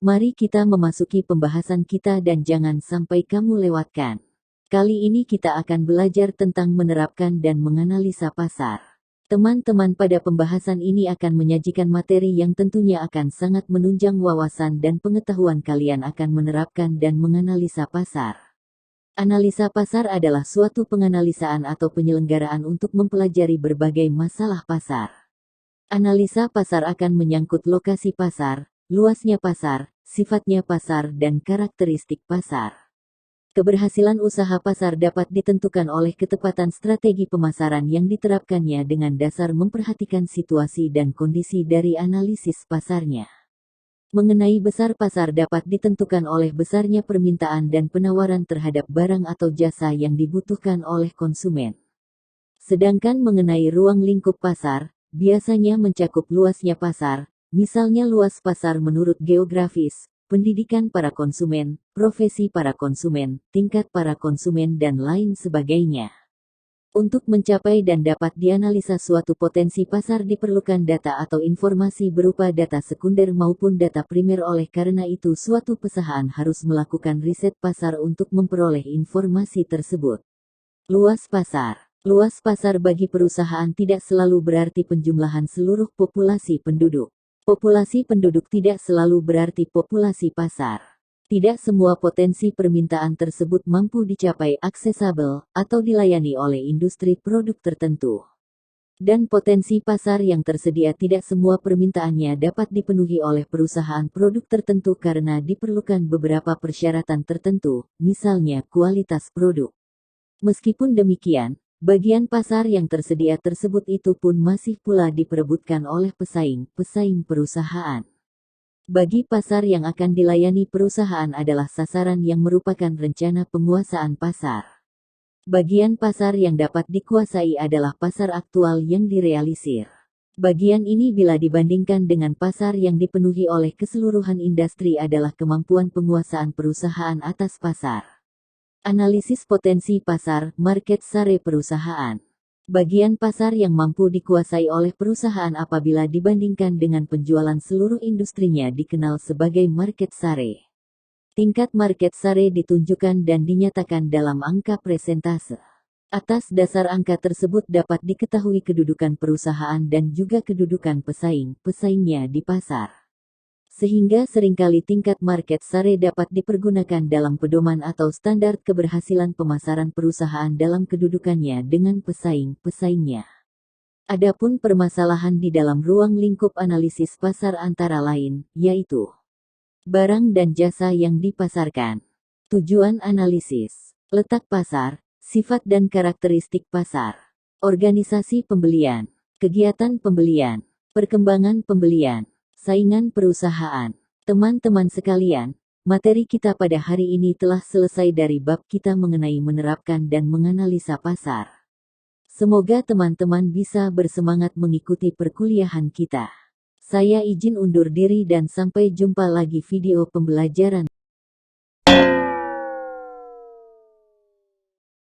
Mari kita memasuki pembahasan kita dan jangan sampai kamu lewatkan. Kali ini kita akan belajar tentang menerapkan dan menganalisa pasar. Teman-teman, pada pembahasan ini akan menyajikan materi yang tentunya akan sangat menunjang wawasan dan pengetahuan kalian akan menerapkan dan menganalisa pasar. Analisa pasar adalah suatu penganalisaan atau penyelenggaraan untuk mempelajari berbagai masalah pasar. Analisa pasar akan menyangkut lokasi pasar, luasnya pasar, sifatnya pasar, dan karakteristik pasar. Keberhasilan usaha pasar dapat ditentukan oleh ketepatan strategi pemasaran yang diterapkannya dengan dasar memperhatikan situasi dan kondisi dari analisis pasarnya. Mengenai besar pasar dapat ditentukan oleh besarnya permintaan dan penawaran terhadap barang atau jasa yang dibutuhkan oleh konsumen. Sedangkan mengenai ruang lingkup pasar, biasanya mencakup luasnya pasar, misalnya luas pasar menurut geografis, pendidikan para konsumen, profesi para konsumen, tingkat para konsumen, dan lain sebagainya. Untuk mencapai dan dapat dianalisa suatu potensi pasar diperlukan data atau informasi berupa data sekunder maupun data primer. Oleh karena itu suatu perusahaan harus melakukan riset pasar untuk memperoleh informasi tersebut. Luas pasar. Luas pasar bagi perusahaan tidak selalu berarti penjumlahan seluruh populasi penduduk. Populasi penduduk tidak selalu berarti populasi pasar. Tidak semua potensi permintaan tersebut mampu dicapai aksesabel atau dilayani oleh industri produk tertentu. Dan potensi pasar yang tersedia tidak semua permintaannya dapat dipenuhi oleh perusahaan produk tertentu karena diperlukan beberapa persyaratan tertentu, misalnya kualitas produk. Meskipun demikian, bagian pasar yang tersedia tersebut itu pun masih pula diperebutkan oleh pesaing perusahaan. Bagi pasar yang akan dilayani perusahaan adalah sasaran yang merupakan rencana penguasaan pasar. Bagian pasar yang dapat dikuasai adalah pasar aktual yang direalisir. Bagian ini bila dibandingkan dengan pasar yang dipenuhi oleh keseluruhan industri adalah kemampuan penguasaan perusahaan atas pasar. Analisis potensi pasar, market share perusahaan. Bagian pasar yang mampu dikuasai oleh perusahaan apabila dibandingkan dengan penjualan seluruh industrinya dikenal sebagai market share. Tingkat market share ditunjukkan dan dinyatakan dalam angka persentase. Atas dasar angka tersebut dapat diketahui kedudukan perusahaan dan juga kedudukan pesaingnya di pasar. Sehingga seringkali tingkat market share dapat dipergunakan dalam pedoman atau standar keberhasilan pemasaran perusahaan dalam kedudukannya dengan pesaingnya. Adapun permasalahan di dalam ruang lingkup analisis pasar antara lain, yaitu barang dan jasa yang dipasarkan. Tujuan analisis, letak pasar, sifat dan karakteristik pasar, organisasi pembelian, kegiatan pembelian, perkembangan pembelian, saingan perusahaan. Teman-teman sekalian, materi kita pada hari ini telah selesai dari bab kita mengenai menerapkan dan menganalisa pasar. Semoga teman-teman bisa bersemangat mengikuti perkuliahan kita. Saya izin undur diri dan sampai jumpa lagi video pembelajaran.